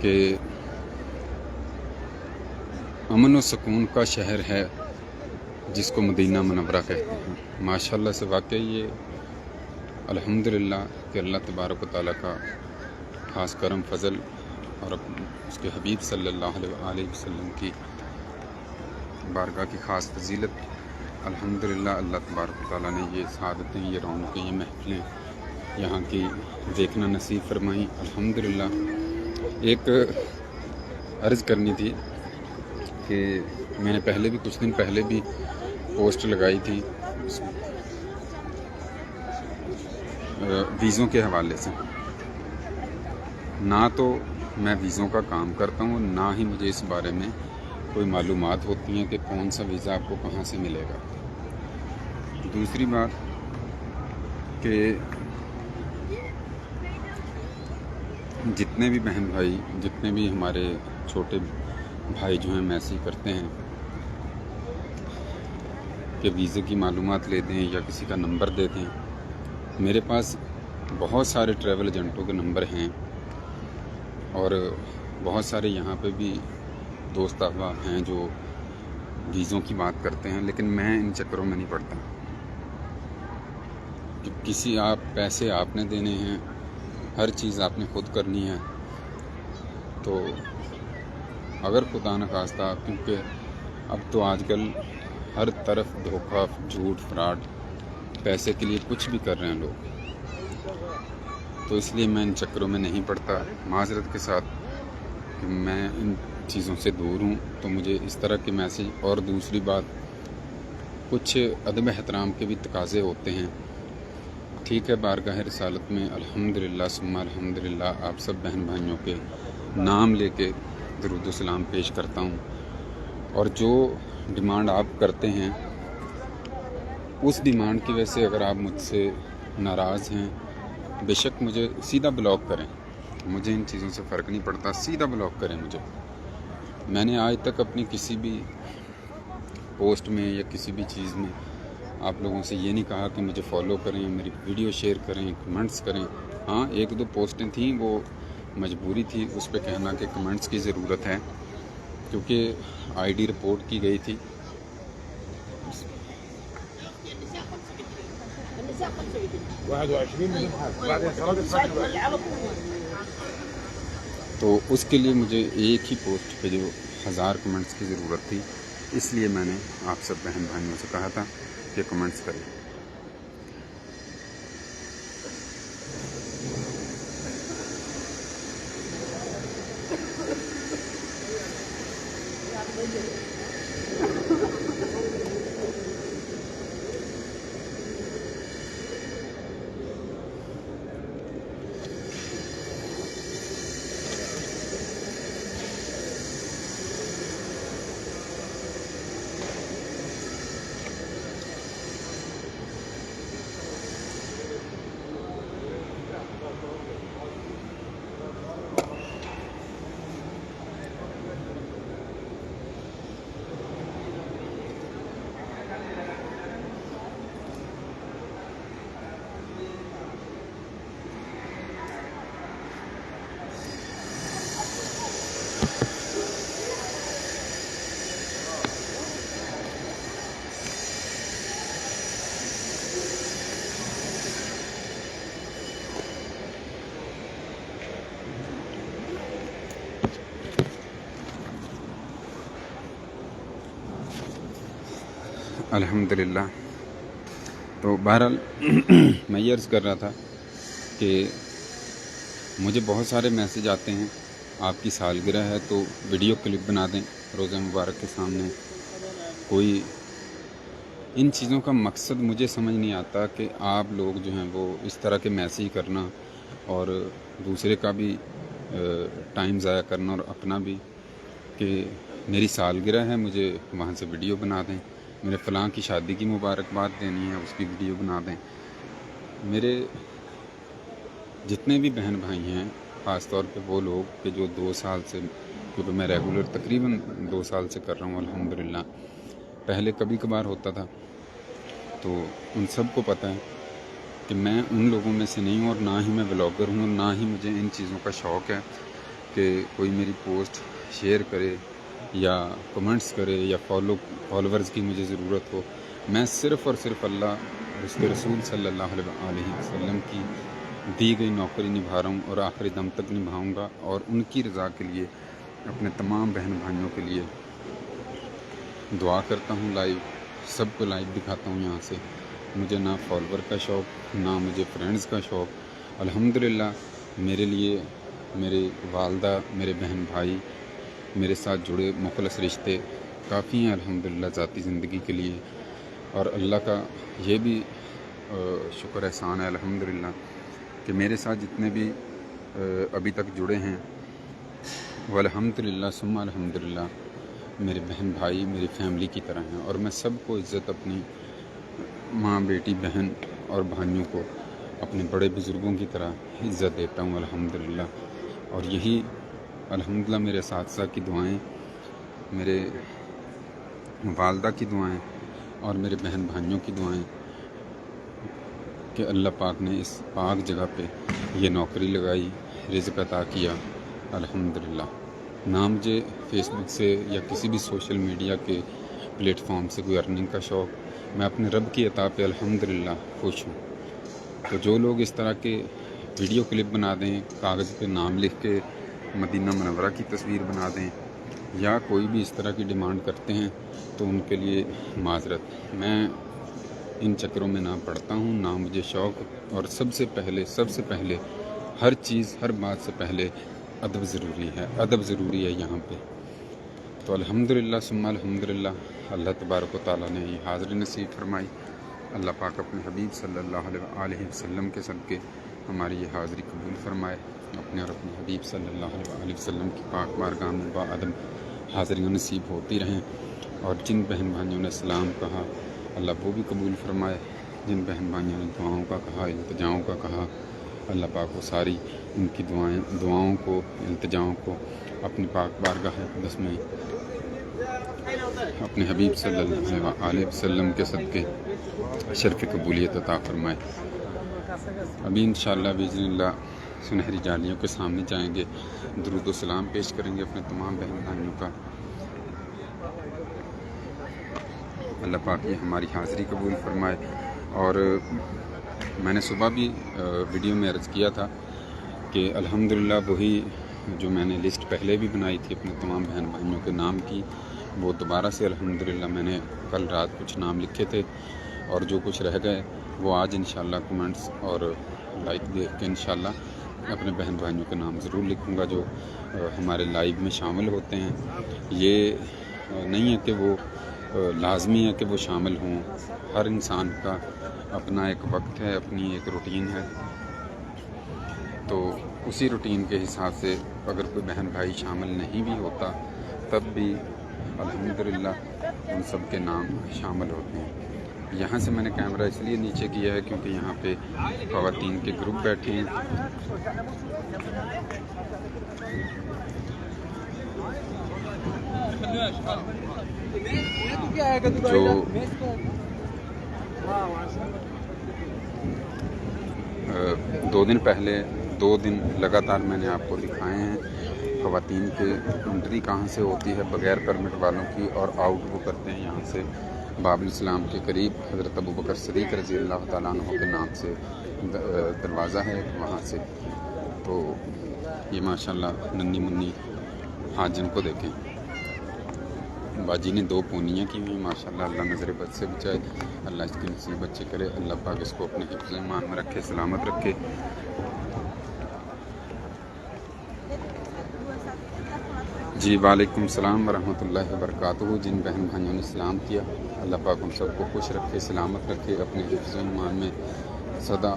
کہ امن و سکون کا شہر ہے جس کو مدینہ منورہ کہتے ہیں. ماشاءاللہ سے واقعی یہ الحمدللہ کہ اللہ تبارک و تعالیٰ کا خاص کرم فضل اور اس کے حبیب صلی اللہ علیہ وسلم کی بارگاہ کی خاص فضیلت. الحمدللہ اللہ تبارک و تعالیٰ نے یہ سعادتیں، یہ رونقیں، یہ محفلیں یہاں کی دیکھنا نصیب فرمائیں. الحمدللہ. ایک عرض کرنی تھی کہ میں نے پہلے بھی کچھ دن پہلے بھی پوسٹ لگائی تھی ویزوں کے حوالے سے. نہ تو میں ویزوں کا کام کرتا ہوں، نہ ہی مجھے اس بارے میں کوئی معلومات ہوتی ہیں کہ کون سا ویزا آپ کو کہاں سے ملے گا. دوسری بات کہ جتنے بھی بہن بھائی، جتنے بھی ہمارے چھوٹے بھائی جو ہیں میسیج کرتے ہیں کہ ویزے کی معلومات لے دیں یا کسی کا نمبر دے دیں، میرے پاس بہت سارے ٹریول ایجنٹوں کے نمبر ہیں اور بہت سارے یہاں پہ بھی دوست احباب ہیں جو ویزوں کی بات کرتے ہیں، لیکن میں ان چکروں میں نہیں پڑتا. کہ کسی پیسے آپ نے دینے ہیں، ہر چیز آپ نے خود کرنی ہے. تو اگر خدا نخواستہ، کیونکہ اب تو آج کل ہر طرف دھوکہ، جھوٹ، فراڈ، پیسے کے لیے کچھ بھی کر رہے ہیں لوگ، تو اس لیے میں ان چکروں میں نہیں پڑتا. معذرت کے ساتھ کہ میں ان چیزوں سے دور ہوں، تو مجھے اس طرح کے میسیج. اور دوسری بات، کچھ ادب احترام کے بھی تقاضے ہوتے ہیں. ٹھیک ہے، بارگاہ رسالت میں الحمدللہ ثم الحمدللہ آپ سب بہن بھائیوں کے نام لے کے درود و سلام پیش کرتا ہوں. اور جو ڈیمانڈ آپ کرتے ہیں، اس ڈیمانڈ کی وجہ سے اگر آپ مجھ سے ناراض ہیں، بے شک مجھے سیدھا بلاک کریں. مجھے ان چیزوں سے فرق نہیں پڑتا، سیدھا بلاک کریں مجھے. میں نے آج تک اپنی کسی بھی پوسٹ میں یا کسی بھی چیز میں آپ لوگوں سے یہ نہیں کہا کہ مجھے فالو کریں، میری ویڈیو شیئر کریں، کمنٹس کریں. ہاں، ایک دو پوسٹیں تھیں، وہ مجبوری تھی اس پہ کہنا کہ کمنٹس کی ضرورت ہے، کیونکہ آئی ڈی رپورٹ کی گئی تھی. تو اس کے لیے مجھے ایک ہی پوسٹ پہ جو 1000 کمنٹس کی ضرورت تھی، اس لیے میں نے آپ سب بہن بھائیوں سے کہا تھا کہ کمنٹس کریں. الحمدللہ. تو بہرحال میں یہ عرض کر رہا تھا کہ مجھے بہت سارے میسیج آتے ہیں، آپ کی سالگرہ ہے تو ویڈیو کلپ بنا دیں روزہ مبارک کے سامنے. کوئی ان چیزوں کا مقصد مجھے سمجھ نہیں آتا کہ آپ لوگ جو ہیں وہ اس طرح کے میسیج کرنا اور دوسرے کا بھی ٹائم ضائع کرنا اور اپنا بھی، کہ میری سالگرہ ہے مجھے وہاں سے ویڈیو بنا دیں، میرے فلاں کی شادی کی مبارکباد دینی ہے اس کی ویڈیو بنا دیں. میرے جتنے بھی بہن بھائی ہیں، خاص طور پہ وہ لوگ کہ جو 2 سال سے، کیونکہ میں ریگولر تقریباً 2 سال سے کر رہا ہوں الحمدللہ، پہلے کبھی کبھار ہوتا تھا، تو ان سب کو پتہ ہے کہ میں ان لوگوں میں سے نہیں ہوں، اور نہ ہی میں بلاگر ہوں، اور نہ ہی مجھے ان چیزوں کا شوق ہے کہ کوئی میری پوسٹ شیئر کرے یا کمنٹس کرے یا فالوورز کی مجھے ضرورت ہو۔ میں صرف اور صرف اللہ اس کے رسول صلی اللہ علیہ وسلم کی دی گئی نوکری نبھا رہا ہوں، اور آخری دم تک نبھاؤں گا، اور ان کی رضا کے لیے اپنے تمام بہن بھائیوں کے لیے دعا کرتا ہوں۔ لائیو سب کو لائیو دکھاتا ہوں یہاں سے۔ مجھے نہ فالوور کا شوق، نہ مجھے فرینڈز کا شوق۔ الحمدللہ میرے لیے میرے والدہ، میرے بہن بھائی، میرے ساتھ جڑے مخلص رشتے کافی ہیں الحمدللہ ذاتی زندگی کے لیے، اور اللہ کا یہ بھی شکر احسان ہے الحمدللہ کہ میرے ساتھ جتنے بھی ابھی تک جڑے ہیں وہ الحمدللہ ثم الحمدللہ میرے بہن بھائی میری فیملی کی طرح ہیں، اور میں سب کو عزت اپنی ماں، بیٹی، بہن اور بھائیوں کو اپنے بڑے بزرگوں کی طرح عزت دیتا ہوں الحمدللہ۔ اور یہی الحمدللہ میرے اساتذہ کی دعائیں، میرے والدہ کی دعائیں اور میرے بہن بھائیوں کی دعائیں کہ اللہ پاک نے اس پاک جگہ پہ یہ نوکری لگائی، رزق عطا کیا الحمدللہ۔ نہ مجھے فیس بک سے یا کسی بھی سوشل میڈیا کے پلیٹ فارم سے کوئی ارننگ کا شوق، میں اپنے رب کی عطا پہ الحمدللہ خوش ہوں۔ تو جو لوگ اس طرح کے ویڈیو کلپ بنا دیں، کاغذ پہ نام لکھ کے مدینہ منورہ کی تصویر بنا دیں، یا کوئی بھی اس طرح کی ڈیمانڈ کرتے ہیں، تو ان کے لیے معذرت، میں ان چکروں میں نہ پڑتا ہوں، نہ مجھے شوق۔ اور سب سے پہلے ہر چیز، ہر بات سے پہلے ادب ضروری ہے، ادب ضروری ہے یہاں پہ۔ تو الحمدللہ ثم الحمدللہ اللہ تبارک و تعالیٰ نے یہ حاضری نصیب فرمائی۔ اللہ پاک اپنے حبیب صلی اللہ علیہ وسلم کے صدقے ہماری یہ حاضری قبول فرمائے، اپنے اور اپنے حبیب صلی اللہ علیہ وسلم کی پاک بارگاہ میں با ادب حاضریاں نصیب ہوتی رہیں، اور جن بہن بھائیوں نے سلام کہا اللہ وہ بھی قبول فرمائے، جن بہن بھائیوں نے دعاؤں کا کہا، التجاؤں کا کہا، اللہ پاک وہ ساری ان کی دعاؤں کو، التجاؤں کو اپنی پاک بارگاہ اقدس میں اپنے حبیب صلی اللہ علیہ وسلم کے صدقے شرف قبولیت عطا فرمائے۔ ابھی انشاءاللہ باذن اللہ سنہری جالیوں کے سامنے جائیں گے، درود و سلام پیش کریں گے اپنے تمام بہن بھائیوں کا۔ اللہ پاک یہ ہماری حاضری قبول فرمائے۔ اور میں نے صبح بھی ویڈیو میں عرض کیا تھا کہ الحمدللہ وہی جو میں نے لسٹ پہلے بھی بنائی تھی اپنے تمام بہن بھائیوں کے نام کی، وہ دوبارہ سے الحمدللہ میں نے کل رات کچھ نام لکھے تھے، اور جو کچھ رہ گئے وہ آج انشاءاللہ کمنٹس اور لائک دیکھ کے انشاءاللہ اپنے بہن بھائیوں کے نام ضرور لکھوں گا جو ہمارے لائیو میں شامل ہوتے ہیں۔ یہ نہیں ہے کہ وہ لازمی ہے کہ وہ شامل ہوں، ہر انسان کا اپنا ایک وقت ہے، اپنی ایک روٹین ہے، تو اسی روٹین کے حساب سے اگر کوئی بہن بھائی شامل نہیں بھی ہوتا تب بھی الحمدللہ ان سب کے نام شامل ہوتے ہیں۔ یہاں سے میں نے کیمرہ اس لیے نیچے کیا ہے کیونکہ یہاں پہ خواتین کے گروپ بیٹھے ہیں، جو 2 دن لگاتار میں نے آپ کو دکھائے ہیں خواتین کے انٹری کہاں سے ہوتی ہے بغیر پرمٹ والوں کی، اور آؤٹ وہ کرتے ہیں یہاں سے باب الاسلام کے قریب حضرت ابوبکر صدیق رضی اللہ تعالیٰ عنہ کے نام سے دروازہ ہے وہاں سے۔ تو یہ ماشاءاللہ ننھی منی حاجن کو دیکھیں، باجی نے 2 پونیاں کی ہوئی ہیں ماشاءاللہ، اللہ نظر بد سے بچائے، اللہ اس کی نصیب اچھے کرے، اللہ پاک اس کو اپنے حفظ ایمان میں رکھے، سلامت رکھے۔ جی وعلیکم السلام ورحمۃ اللہ وبرکاتہ۔ جن بہن بھائیوں نے سلام کیا اللہ پاک ہم سب کو خوش رکھے، سلامت رکھے، اپنے حفظ ایمان میں سدا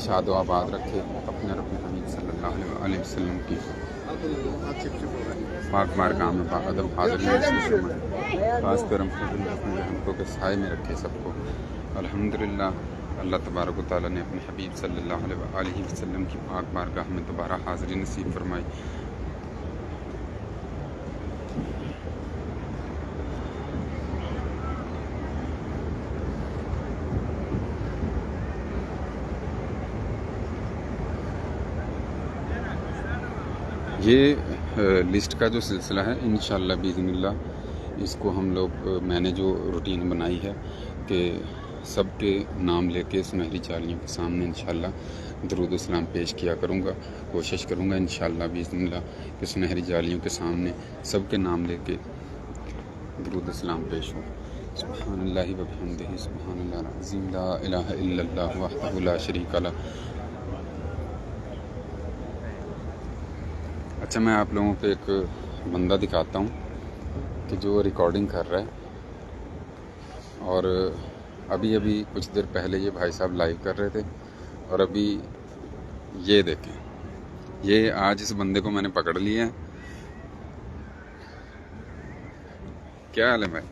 شاد و آباد رکھے، اپنے اور اپنے حبیب صلی اللہ علیہ وسلم کی پاک بارگاہ میں باادب حاضر فرمائے، خاص کر ہم اپنے رحمتوں کے سائے میں رکھے سب کو الحمدللہ۔ اللہ تبارک و تعالیٰ نے اپنے حبیب صلی اللہ علیہ وسلم کی پاک بارگاہ میں دوبارہ حاضری نصیب فرمائی۔ یہ لسٹ کا جو سلسلہ ہے انشاءاللہ باذن اللہ اس کو ہم لوگ میں نے جو روٹین بنائی ہے کہ سب کے نام لے کے سنہری جالیوں کے سامنے انشاءاللہ درود و سلام پیش کیا کروں گا. کوشش کروں گا انشاءاللہ باذن اللہ کہ سنہری جالیوں کے سامنے سب کے نام لے کے درود و سلام پیش ہو. سبحان اللہ و بحمدہ سبحان اللہ العظیم لا الہ الا اللہ وحدہ لا شریک لہ. اچھا میں آپ لوگوں کو ایک بندہ دکھاتا ہوں کہ جو ریکارڈنگ کر رہا ہے، اور ابھی کچھ دیر پہلے یہ بھائی صاحب لائیو کر رہے تھے، اور ابھی یہ دیکھیں، یہ آج اس بندے کو میں نے پکڑ لیا ہے. کیا حال ہے بھائی؟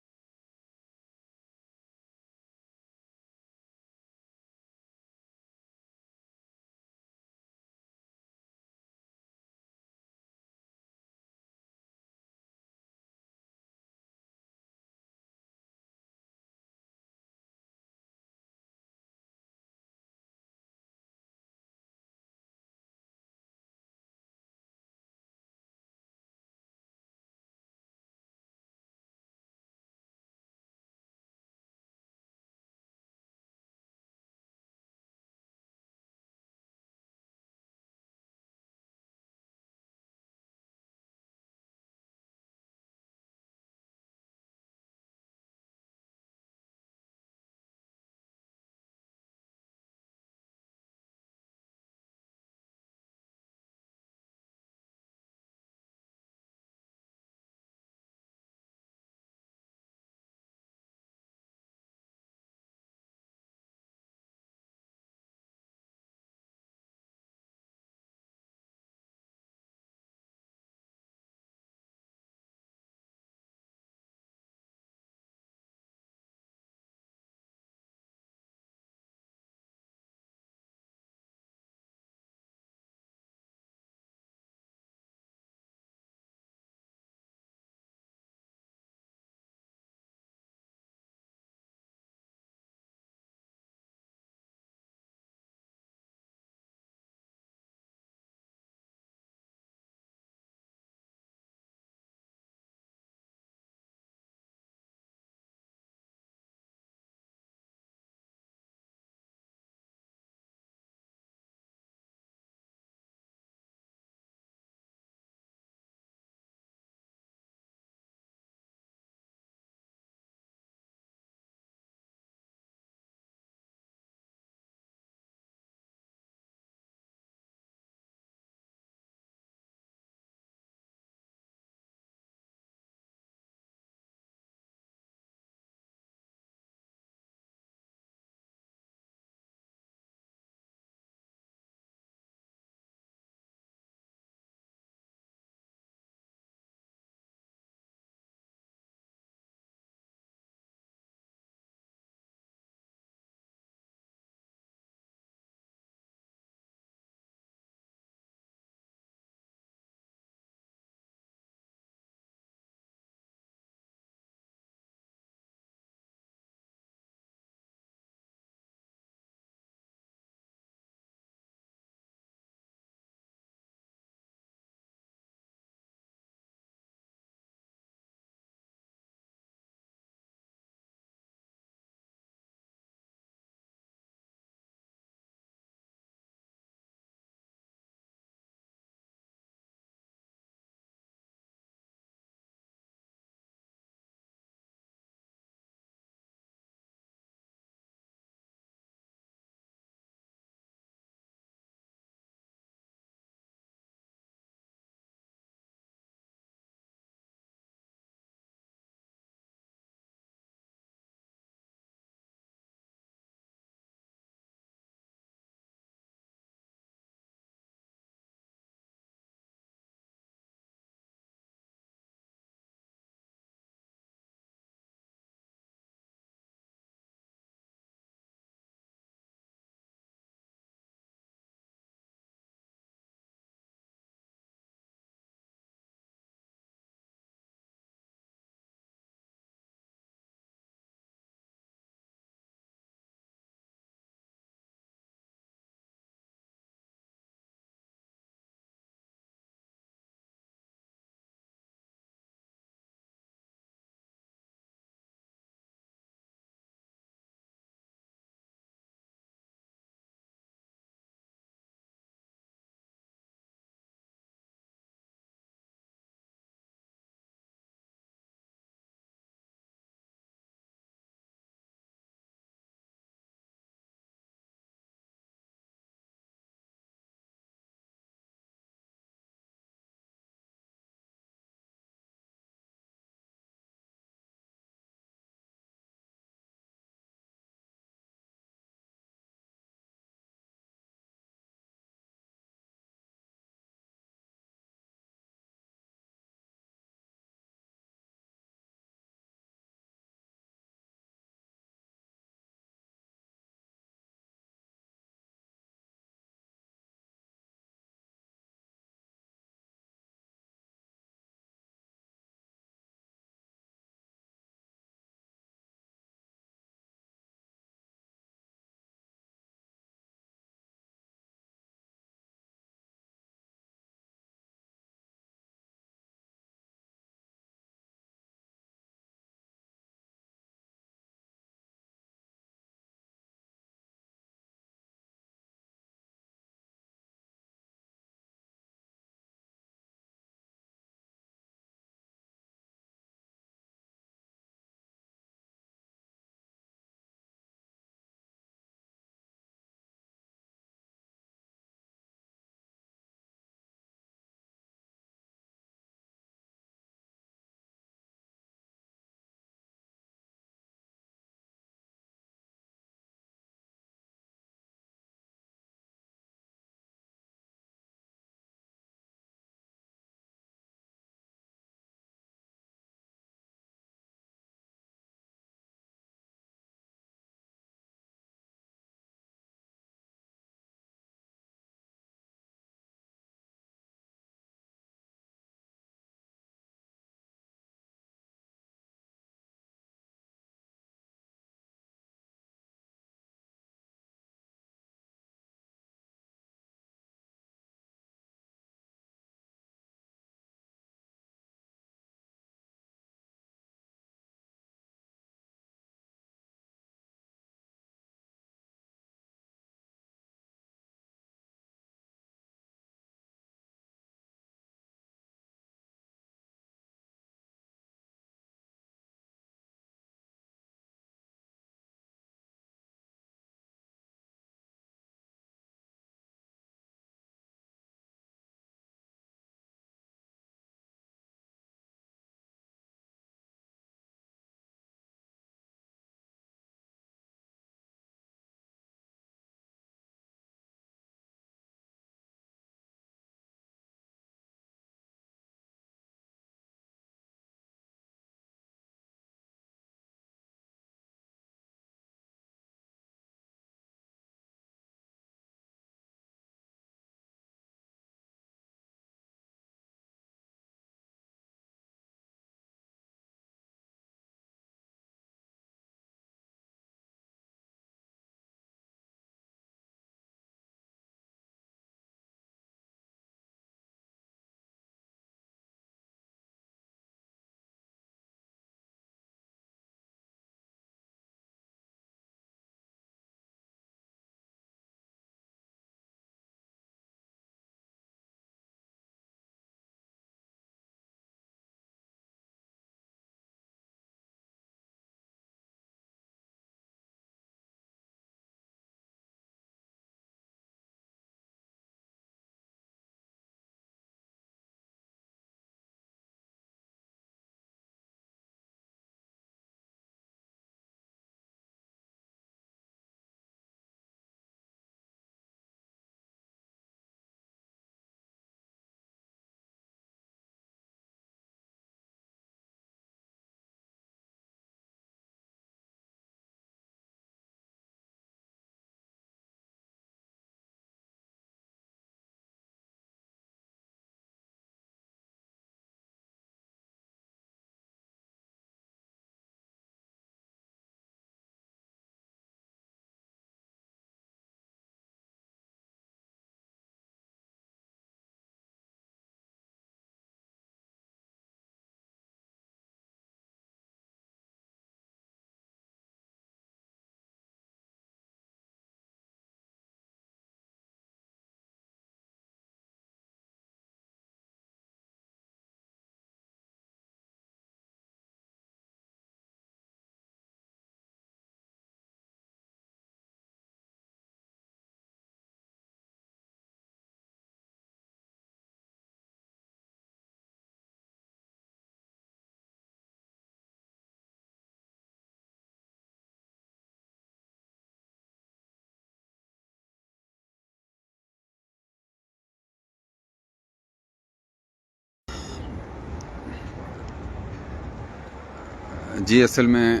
جی اصل میں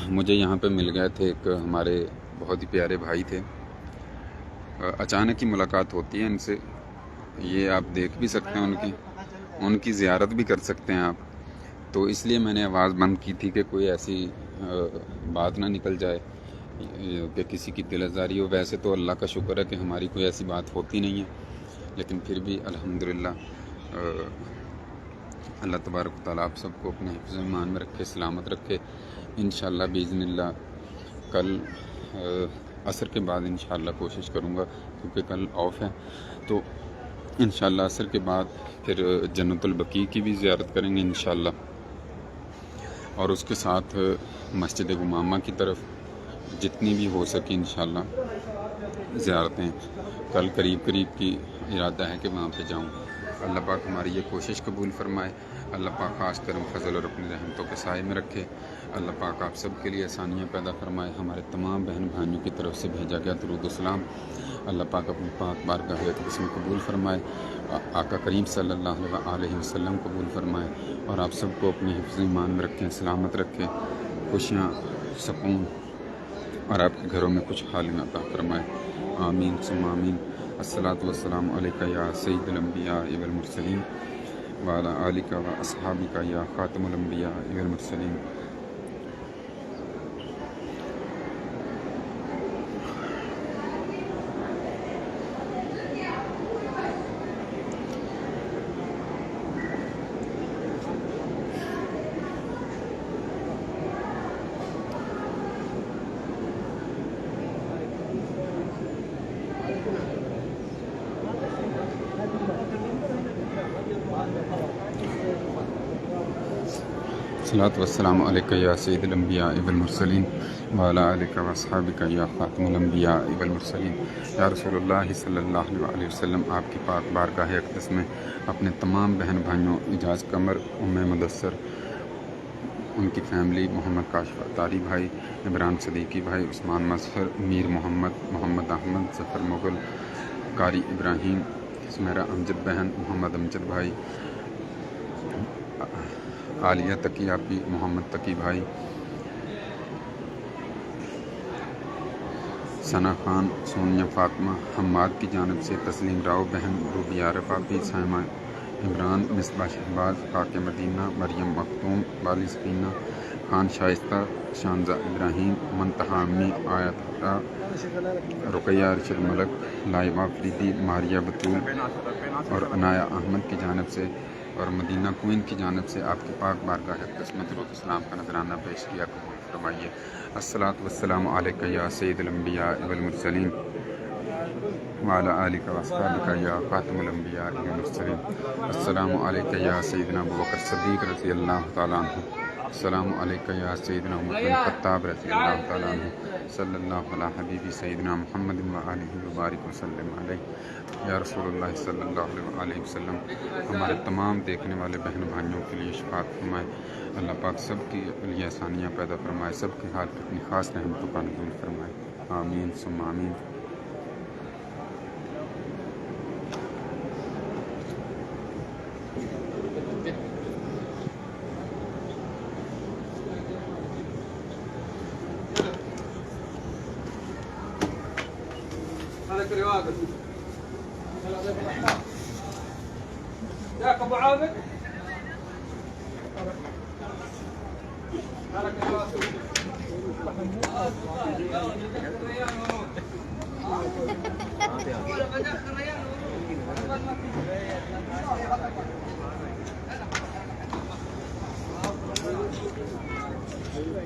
مجھے یہاں پہ مل گئے تھے ایک ہمارے بہت ہی پیارے بھائی تھے. اچانک ہی ملاقات ہوتی ہے ان سے. یہ آپ دیکھ بھی سکتے ہیں ان کی زیارت بھی کر سکتے ہیں آپ. تو اس لیے میں نے آواز بند کی تھی کہ کوئی ایسی بات نہ نکل جائے کہ کسی کی دل آزاری ہو. ویسے تو اللہ کا شکر ہے کہ ہماری کوئی ایسی بات ہوتی نہیں ہے، لیکن پھر بھی الحمدللہ اللہ تبارک و تعالیٰ آپ سب کو اپنے حفظ ایمان میں رکھے، سلامت رکھے. انشاءاللہ باذن اللہ کل عصر کے بعد انشاءاللہ کوشش کروں گا، کیونکہ کل آف ہے. تو انشاءاللہ عصر کے بعد پھر جنت البقیع کی بھی زیارت کریں گے انشاءاللہ، اور اس کے ساتھ مسجد گمامہ کی طرف جتنی بھی ہو سکی انشاءاللہ زیارتیں کل قریب کی ارادہ ہے کہ وہاں پہ جاؤں. اللہ پاک ہماری یہ کوشش قبول فرمائے. اللہ پاک خاص کرم فضل اور اپنی رحمتوں کے سائے میں رکھے. اللہ پاک آپ سب کے لیے آسانیاں پیدا فرمائے. ہمارے تمام بہن بھائیوں کی طرف سے بھیجا گیا درود و سلام اللہ پاک اپنی پاک بارگاہ اقدس میں قبول فرمائے. آقا کریم صلی اللہ علیہ وسلم قبول فرمائے، اور آپ سب کو اپنے حفظ ایمان میں رکھیں، سلامت رکھیں، خوشیاں، سکون، اور آپ کے گھروں میں کچھ حالیاں عطا فرمائے. آمین ثم آمین. الصلاۃ والسلام علیک یا سید الانبیاء والمرسلین وعلی آلک و اصحابک یا خاتم الانبیاء والمرسلین. الصلاۃ والسلام علیک یا سید الانبیاء والمرسلین وعلی آلک و اصحابک یا خاتم الانبیاء والمرسلین. یا رسول اللہ صلی اللہ علیہ وسلم، آپ کی پاک بارگاہ اقدس میں اپنے تمام بہن بھائیوں، اعجاز قمر، مدثر، ان کی فیملی، محمد کاشف اتاری بھائی، عمران صدیقی بھائی، عثمان مظفر، میر محمد احمد، ظفر مغل، قاری ابراہیم، سمیرہ امجد بہن، محمد امجد بھائی، عالیہ تقی آپی، محمد تقی بھائی، ثنا خان، سونیا فاطمہ، حماد کی جانب سے تسلیم راؤ بہن، روبی عارف آپی، سائمہ عمران، مصباح شہباز، خاک مدینہ، مریم مختوم، بالی سکینہ خان، شائستہ، شانزہ ابراہیم، منتہا امی، آیت عطا، رقیہ ارشد ملک، لائبہ فریدی، ماریہ بطول اور عنایہ احمد کی جانب سے، اور مدینہ کوئن کی جانب سے آپ کی پاک بارگاہ اقدس میں درود السلام کا نذرانہ پیش کیا. قبول فرمائیے. الصلاۃ والسلام علیک یا سید الانبیاء والمرسلین وعلی آلک و اصحابک یا خاتم الانبیاء والمرسلین. السلام علیک یا سیدنا ابوبکر صدیق رضی اللہ تعالیٰ عنہ. السلام علیک یا سیدنا عمر بن خطاب رضی اللہ تعالیٰ عنہ. صلی اللہ علی حبیبی سیدنا محمد و آلہ وبارک وسلم علیہ. یا رسول اللہ صلی اللہ علیہ وسلم، ہمارے تمام دیکھنے والے بہن بھائیوں کے لیے شفاعت فرمائے. اللہ پاک سب کے لیے آسانیاں پیدا فرمائے، سب کے حال پر اپنی خاص رحمتوں کا نزول فرمائے. آمین ثم آمین.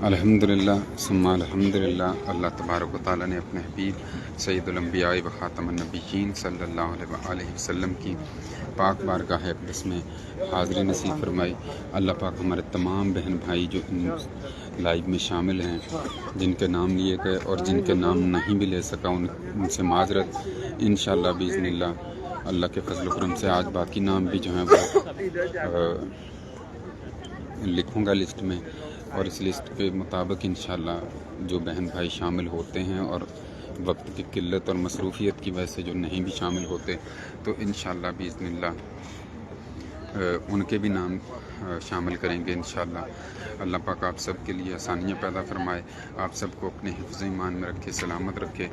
الحمدللہ ثم الحمدللہ. اللہ تبارک و تعالیٰ نے اپنے حبیب سید الانبیاء و خاتم النبیین صلی اللہ علیہ وسلم کی پاک بارگاہ اقدس میں حاضری نصیب فرمائی. اللہ پاک ہمارے تمام بہن بھائی جو لائیو میں شامل ہیں، جن کے نام لیے گئے اور جن کے نام نہیں بھی لے سکا، ان سے معذرت. انشاءاللہ باذن اللہ کے فضل و کرم سے آج باقی نام بھی جو ہیں وہ لکھوں گا لسٹ میں، اور اس لسٹ کے مطابق انشاءاللہ جو بہن بھائی شامل ہوتے ہیں اور وقت کی قلت اور مصروفیت کی وجہ سے جو نہیں بھی شامل ہوتے، تو انشاءاللہ باذن اللہ ان کے بھی نام شامل کریں گے انشاءاللہ۔ اللہ پاک آپ سب کے لیے آسانیاں پیدا فرمائے، آپ سب کو اپنے حفظ ایمان میں رکھے، سلامت رکھے،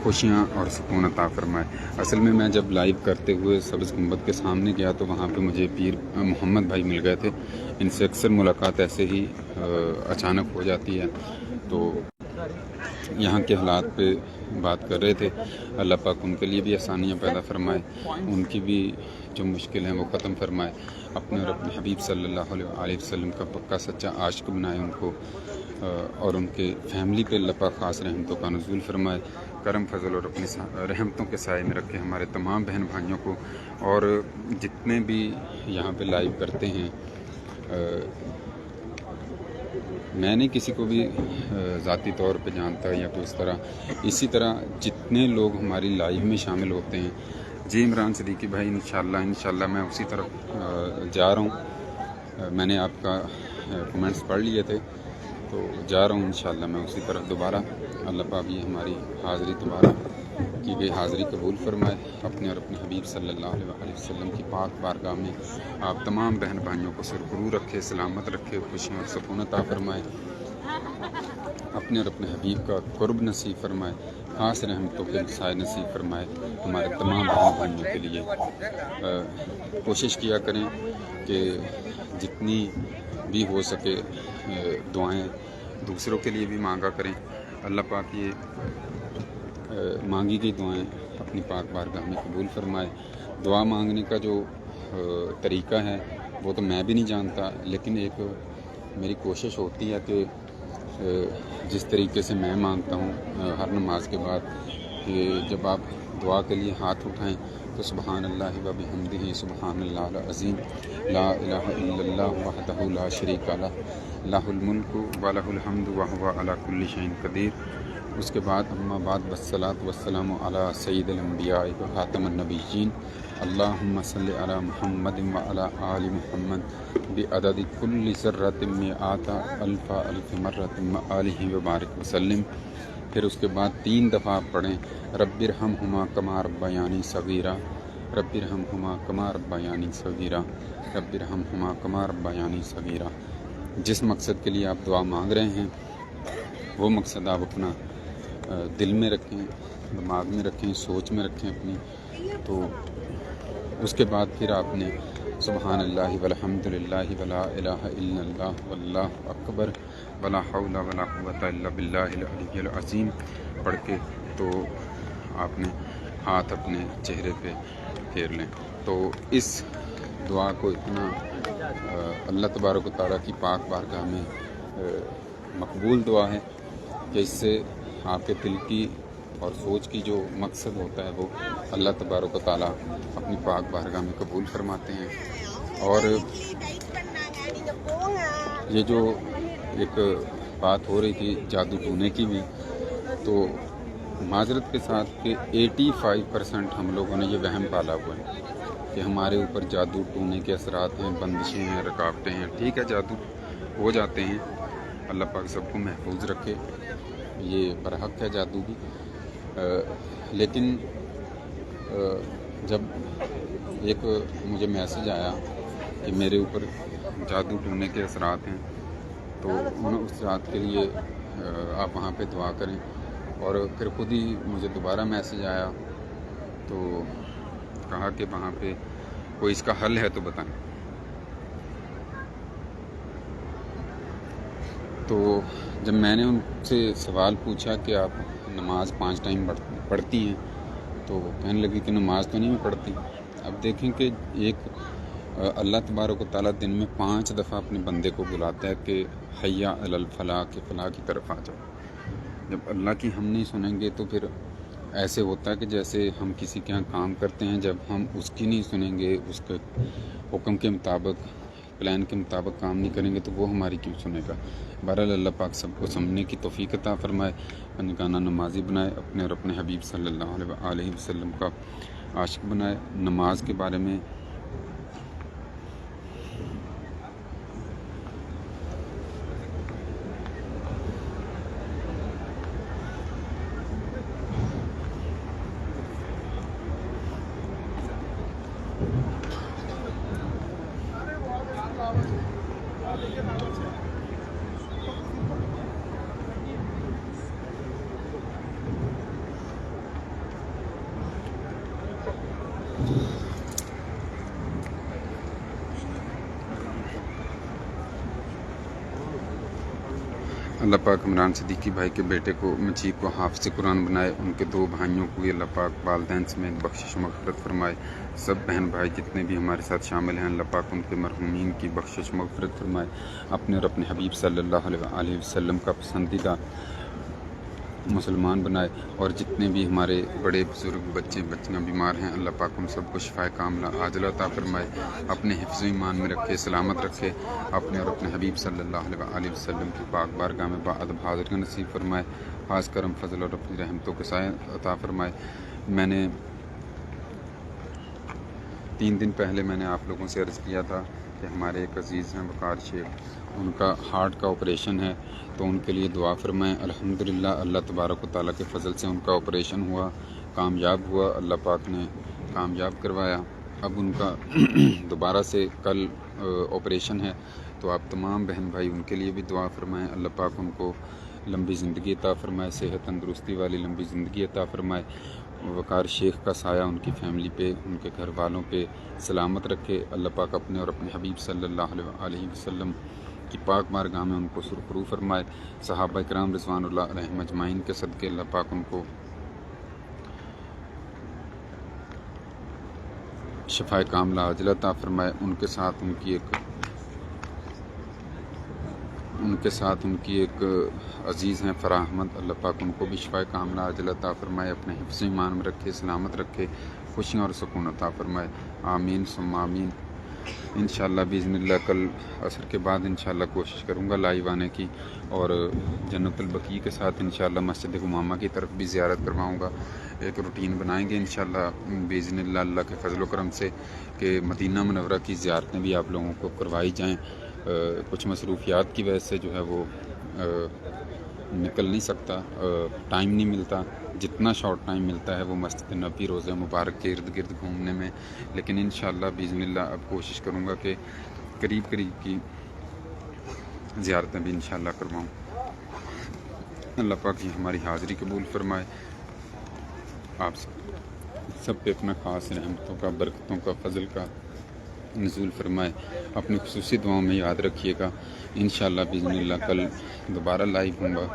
خوشیاں اور سکون عطا فرمائے۔ اصل میں جب لائیو کرتے ہوئے سبز گنبد کے سامنے گیا تو وہاں پہ مجھے پیر محمد بھائی مل گئے تھے۔ ان سے اکثر ملاقات ایسے ہی اچانک ہو جاتی ہے، تو یہاں کے حالات پہ بات کر رہے تھے۔ اللہ پاک ان کے لیے بھی آسانیاں پیدا فرمائے، ان کی بھی جو مشکل ہیں وہ ختم فرمائے، اپنے اور اپنے حبیب صلی اللہ علیہ وسلم کا پکا سچا عاشق بنائے ان کو، اور ان کے فیملی پہ اللہ پاک خاص رحمتوں کا نزول فرمائے، کرم فضل اور اپنی رحمتوں کے سائے میں رکھے ہمارے تمام بہن بھائیوں کو، اور جتنے بھی یہاں پہ لائیو کرتے ہیں۔ میں نے کسی کو بھی ذاتی طور پہ جانتا یا کوئی اس طرح، اسی طرح جتنے لوگ ہماری لائیو میں شامل ہوتے ہیں۔ جی عمران صدیقی بھائی، انشاءاللہ میں اسی طرف جا رہا ہوں۔ میں نے آپ کا کمنٹس پڑھ لیے تھے، تو جا رہا ہوں انشاءاللہ میں اسی طرف دوبارہ۔ اللہ پاک یہ ہماری حاضری دوبارہ کی گئی حاضری قبول فرمائے، اپنے اور اپنے حبیب صلی اللہ علیہ وسلم کی پاک بارگاہ میں آپ تمام بہن بھائیوں کو سرفرو رکھے، سلامت رکھے، خوشیاں اور سکون عطا فرمائے، اپنے اور اپنے حبیب کا قرب نصیب فرمائے، خاص رحمتوں کے سائے نصیب فرمائے ہمارے تمام بہن بھائیوں کے لیے۔ کوشش کیا کریں کہ جتنی بھی ہو سکے دعائیں دوسروں کے لیے بھی مانگا کریں۔ اللہ پاک یہ مانگی گئی دعائیں اپنی پاک بارگاہ میں قبول فرمائے۔ دعا مانگنے کا جو طریقہ ہے وہ تو میں بھی نہیں جانتا، لیکن ایک میری کوشش ہوتی ہے کہ جس طریقے سے میں مانگتا ہوں ہر نماز کے بعد، کہ جب آپ دعا کے لیے ہاتھ اٹھائیں تو سبحان اللہ و بحمدہ سبحان اللہ العظیم لا الہ الا اللہ وحدہ لا شریک لہ لہ الملک و لہ الحمد وہو علی کل شیء قدیر۔ اس کے بعد اما بعد والصلاۃ والسلام علی سید الانبیاء و خاتم النبیین، اللہم صلی علی محمد و علی آل محمد بعدد کل ذرۃ مئات الف الف مرۃ آلہ وبارک وسلم۔ پھر اس کے بعد 3 دفعہ آپ پڑھیں رب ارحمہما کما ربیانی صغیرا، رب ارحمہما کما ربیانی صغیرا، رب ارحمہما کما ربیانی صغیرا۔ جس مقصد کے لیے آپ دعا مانگ رہے ہیں وہ مقصد آپ اپنا دل میں رکھیں، دماغ میں رکھیں، سوچ میں رکھیں اپنی، تو اس کے بعد پھر آپ نے سبحان اللہ والحمد للہ ولا الہ الا اللہ واللہ اکبر ولا حول ولا قوۃ الا باللہ العلی العظیم پڑھ کے تو آپ نے ہاتھ اپنے چہرے پہ پھیر لیں۔ تو اس دعا کو اتنا اللہ تبارک و تعالیٰ کی پاک بارگاہ میں مقبول دعا ہے کہ اس سے آپ کے دل کی اور سوچ کی جو مقصد ہوتا ہے وہ اللہ تبارک و تعالیٰ اپنی پاک بارگاہ میں قبول فرماتے ہیں۔ اور یہ جو ایک بات ہو رہی تھی جادو ٹونے کی بھی، تو معذرت کے ساتھ کہ 85% ہم لوگوں نے یہ وہم پالا ہوا ہے کہ ہمارے اوپر جادو ٹونے کے اثرات ہیں، بندشیں ہیں، رکاوٹیں ہیں۔ ٹھیک ہے، جادو ہو جاتے ہیں، اللہ پاک سب کو محفوظ رکھے، یہ برحق ہے جادو بھی۔ لیکن جب ایک مجھے میسج آیا کہ میرے اوپر جادو ٹونے کے اثرات ہیں، تو اس رات کے لیے آپ وہاں پہ دعا کریں، اور پھر خود ہی مجھے دوبارہ میسج آیا تو کہا کہ وہاں پہ کوئی اس کا حل ہے تو بتائیں۔ تو جب میں نے ان سے سوال پوچھا کہ آپ نماز 5 ٹائم پڑھتی ہیں، تو کہنے لگی کہ نماز تو نہیں میں پڑھتی۔ اب دیکھیں کہ ایک اللہ تبارک و تعالیٰ دن میں 5 دفعہ اپنے بندے کو بلاتا ہے کہ حیا علی الفلاح، کہ فلاح کی طرف آ جاؤ۔ جب اللہ کی ہم نہیں سنیں گے تو پھر ایسے ہوتا ہے کہ جیسے ہم کسی کے ہاں کام کرتے ہیں، جب ہم اس کی نہیں سنیں گے، اس کے حکم کے مطابق، پلان کے مطابق کام نہیں کریں گے تو وہ ہماری کیوں سنے گا۔ بہرحال اللہ پاک سب کو سمجھنے کی توفیق عطا فرمائے، پنجگانہ نمازی بنائے، اپنے اور اپنے حبیب صلی اللہ علیہ وسلم کا عاشق بنائے۔ نماز کے بارے میں اللہ پاک عمران صدیقی بھائی کے بیٹے کو مچی کو حافظ قرآن بنائے، ان کے 2 بھائیوں کو بھی اللہ پاک والدین سمیت بخشش مغفرت فرمائے، سب بہن بھائی جتنے بھی ہمارے ساتھ شامل ہیں اللہ پاک ان کے مرحومین کی بخشش مغفرت فرمائے، اپنے اور اپنے حبیب صلی اللہ علیہ وسلم کا پسندیدہ مسلمان بنائے، اور جتنے بھی ہمارے بڑے بزرگ بچے بچیاں بیمار ہیں اللہ پاک ان سب کو شفائے کاملہ عاجلہ عطا فرمائے، اپنے حفظ و ایمان میں رکھے، سلامت رکھے، اپنے اور اپنے حبیب صلی اللہ علیہ وسلم کی پاک بارگاہ میں باادب حاضری نصیب فرمائے، خاص کرم فضل اور اپنی رحمتوں کے سائے عطا فرمائے۔ میں نے 3 دن پہلے میں نے آپ لوگوں سے عرض کیا تھا کہ ہمارے ایک عزیز ہیں وقار شیخ، ان کا ہارٹ کا آپریشن ہے، تو ان کے لیے دعا فرمائیں۔ الحمدللہ اللہ تبارک و تعالیٰ کے فضل سے ان کا آپریشن ہوا، کامیاب ہوا، اللہ پاک نے کامیاب کروایا۔ اب ان کا دوبارہ سے کل آپریشن ہے، تو آپ تمام بہن بھائی ان کے لیے بھی دعا فرمائیں، اللہ پاک ان کو لمبی زندگی عطا فرمائے، صحت تندرستی والی لمبی زندگی عطا فرمائے، وقار شیخ کا سایہ ان کی فیملی پہ، ان کے گھر والوں پہ سلامت رکھے، اللہ پاک اپنے اور اپنے حبیب صلی اللہ علیہ وسلم کی پاک بارگاہ میں ان کو سرخرو فرمائے، صحابہ کرام رضوان اللہ علیہم اجمعین کے صدقے اللہ پاک ان کو شفائے کاملہ عاجلہ عطا فرمائے، ان کے ساتھ ان کی ایک عزیز ہیں فرح احمد، اللہ پاک ان کو بھی شفائے کاملہ عاجلہ عطا فرمائے، اپنے حفظ ایمان میں رکھے، سلامت رکھے، خوشیاں اور سکون عطا فرمائے، آمین ثم آمین۔ انشاءاللہ باذن اللہ کل عصر کے بعد انشاءاللہ کوشش کروں گا لائیو آنے کی، اور جنت البقیع کے ساتھ انشاءاللہ مسجد گمامہ کی طرف بھی زیارت کرواؤں گا، ایک روٹین بنائیں گے انشاءاللہ باذن اللہ، اللہ کے فضل و کرم سے، کہ مدینہ منورہ کی زیارتیں بھی آپ لوگوں کو کروائی جائیں۔ کچھ مصروفیات کی وجہ سے جو ہے وہ نکل نہیں سکتا، ٹائم نہیں ملتا، جتنا شارٹ ٹائم ملتا ہے وہ مسجد نبوی روضہ مبارک کے ارد گرد گھومنے میں، لیکن انشاءاللہ باذن اللہ اب کوشش کروں گا کہ قریب کی زیارتیں بھی انشاءاللہ کرواؤں۔ اللہ پاک یہ ہماری حاضری قبول فرمائے، آپ سب پہ اپنا خاص رحمتوں کا، برکتوں کا، فضل کا نزول فرمائے، اپنی خصوصی دعاؤں میں یاد رکھیے گا۔ انشاءاللہ باذن اللہ کل دوبارہ لائیو ہوں گا،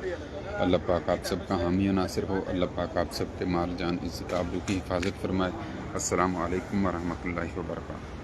اللہ پاک آپ سب کا حامی و ناصر ہو، اللہ پاک آپ سب کے مال جان عزت آبرو کی حفاظت فرمائے۔ السلام علیکم ورحمۃ اللہ وبرکاتہ۔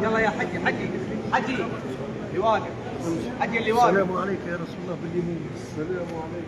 يلا يا حجي حجي حجي اللي واقف حجي اللي واقف. السلام عليك يا رسول الله باليمين. السلام عليك.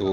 2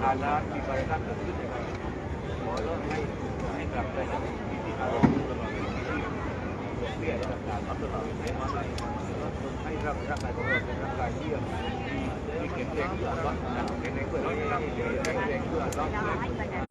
حالات کی برکتให้กลับไปที่อารมณ์ให้ร่างกายของเราเป็นร่างกายที่แข็งแรงเพื่อรับแข็งแรงเพื่อรับแข็งแรงเพื่อรับ